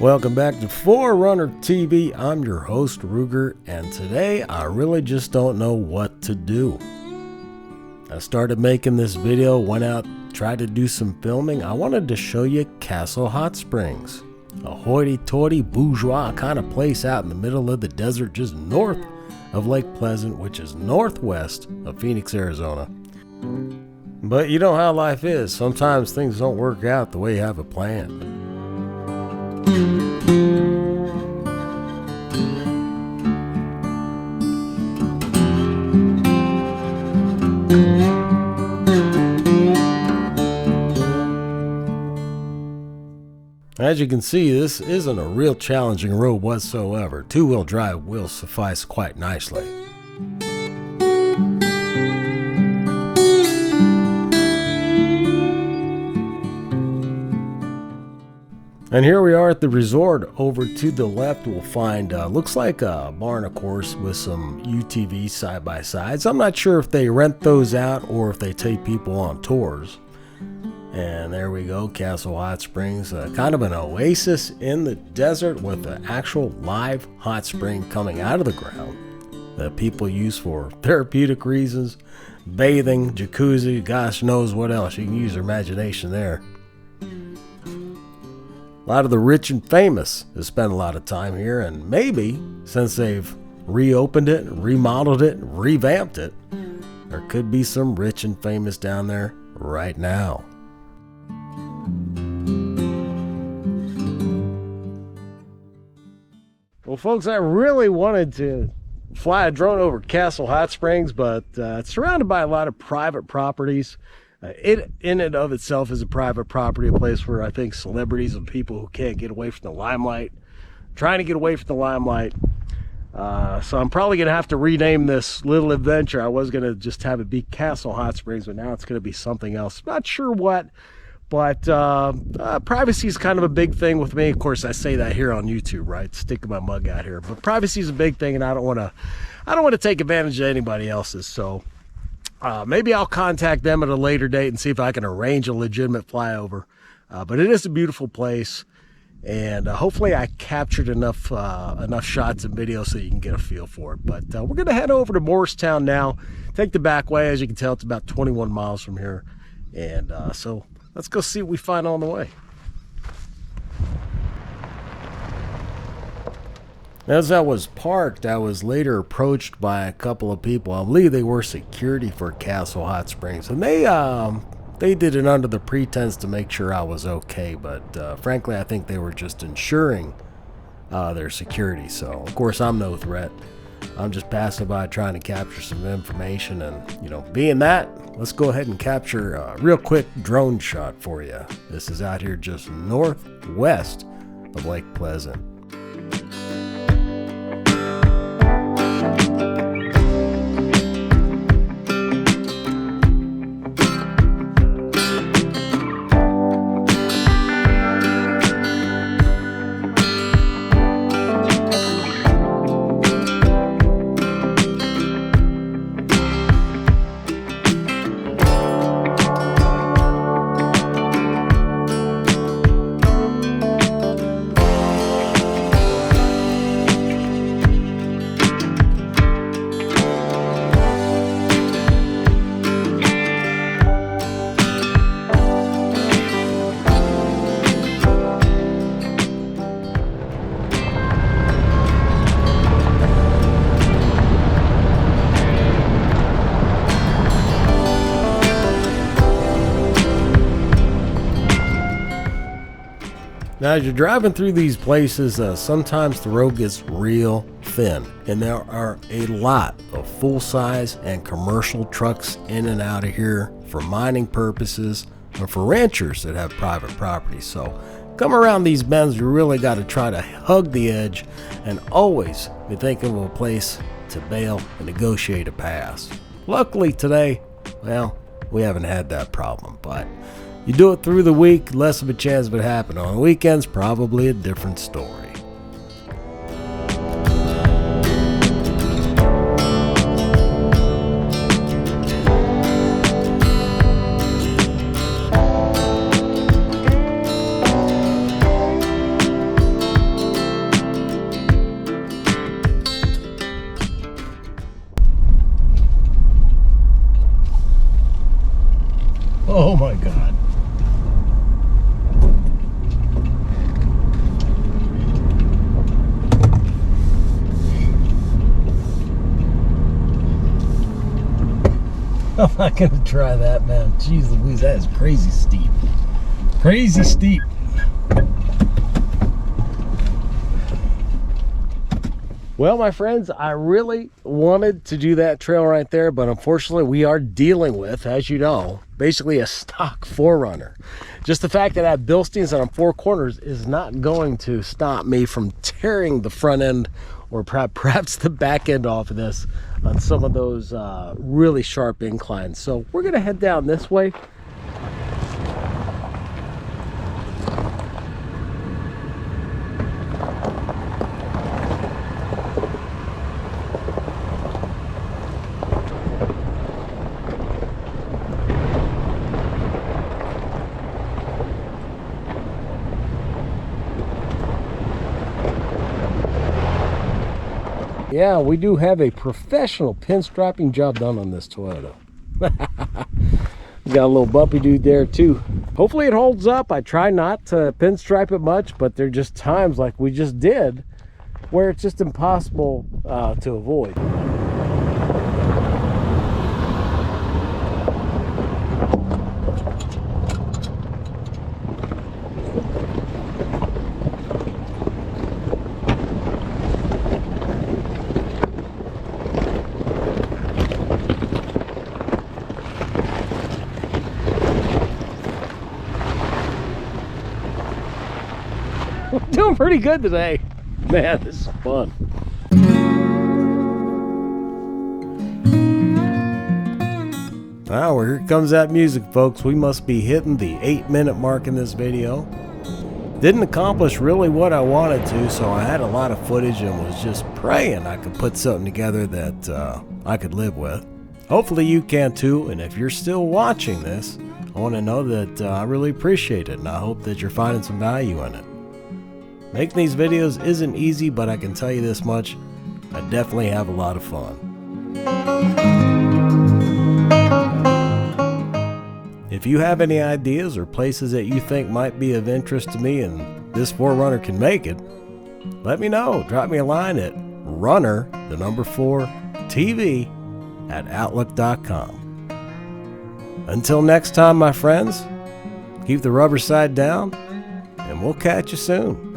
Welcome back to 4RunnerTV. I'm your host, Ruger, and today I really just don't know what to do. I started making this video, went out, tried to do some filming. I wanted to show you Castle Hot Springs, a hoity-toity bourgeois kind of place out in the middle of the desert just north of Lake Pleasant, which is northwest of Phoenix, Arizona. But you know how life is. Sometimes things don't work out the way you have it planned. As you can see, this isn't a real challenging road whatsoever. Two-wheel drive will suffice quite nicely. And here we are at the resort. Over to the left we'll find, looks like a barn, of course, with some UTVs side-by-sides. I'm not sure if they rent those out or if they take people on tours. And there we go, Castle Hot Springs, kind of an oasis in the desert with an actual live hot spring coming out of the ground that people use for therapeutic reasons, bathing, jacuzzi, gosh knows what else. You can use your imagination there. A lot of the rich and famous have spent a lot of time here, and maybe since they've reopened it, remodeled it, revamped it, there could be some rich and famous down there right now. Well, folks, I really wanted to fly a drone over Castle Hot Springs, but it's surrounded by a lot of private properties. It in and of itself is a private property, a place where I think celebrities and people who can't get away from the limelight, trying to get away from the limelight. So I'm probably going to have to rename this little adventure. I was going to just have it be Castle Hot Springs, but now it's going to be something else. Not sure what. But privacy is kind of a big thing with me. Of course, I say that here on YouTube, right? Sticking my mug out here. But privacy is a big thing, and I don't want to take advantage of anybody else's. So maybe I'll contact them at a later date and see if I can arrange a legitimate flyover. But it is a beautiful place, and hopefully I captured enough shots and videos so you can get a feel for it. But we're going to head over to Morristown now. Take the back way. As you can tell, it's about 21 miles from here, and so let's go see what we find on the way. As I was parked, I was later approached by a couple of people. I believe they were security for Castle Hot Springs, and they did it under the pretense to make sure I was okay, but frankly I think they were just ensuring their security. So of course I'm no threat. I'm just passing by trying to capture some information, and being that, let's go ahead and capture a real quick drone shot for you. This is out here just northwest of Lake Pleasant. Now, as you're driving through these places, sometimes the road gets real thin, and there are a lot of full-size and commercial trucks in and out of here for mining purposes or for ranchers that have private property. So come around these bends, you really got to try to hug the edge and always be thinking of a place to bail and negotiate a pass. Luckily today, well, we haven't had that problem, but you do it through the week, less of a chance of it happening. On the weekends, probably a different story. I'm not gonna try that, man. Jeez Louise, that is crazy steep. Crazy steep. Well, my friends, I really wanted to do that trail right there, but unfortunately we are dealing with, as you know, basically a stock 4Runner. Just the fact that I have Bilsteins on 4 corners is not going to stop me from tearing the front end or perhaps the back end off of this on some of those really sharp inclines. So we're gonna head down this way. Yeah, we do have a professional pinstriping job done on this Toyota. We got a little bumpy dude there too. Hopefully it holds up. I try not to pinstripe it much, but there are just times like we just did where it's just impossible to avoid. We're doing pretty good today. Man, this is fun. Well, here comes that music, folks. We must be hitting the 8-minute mark in this video. Didn't accomplish really what I wanted to, so I had a lot of footage and was just praying I could put something together that I could live with. Hopefully you can too, and if you're still watching this, I want to know that I really appreciate it, and I hope that you're finding some value in it. Making these videos isn't easy, but I can tell you this much, I definitely have a lot of fun. If you have any ideas or places that you think might be of interest to me and this 4Runner can make it, let me know. Drop me a line at runner4tv@outlook.com. Until next time, my friends, keep the rubber side down, and we'll catch you soon.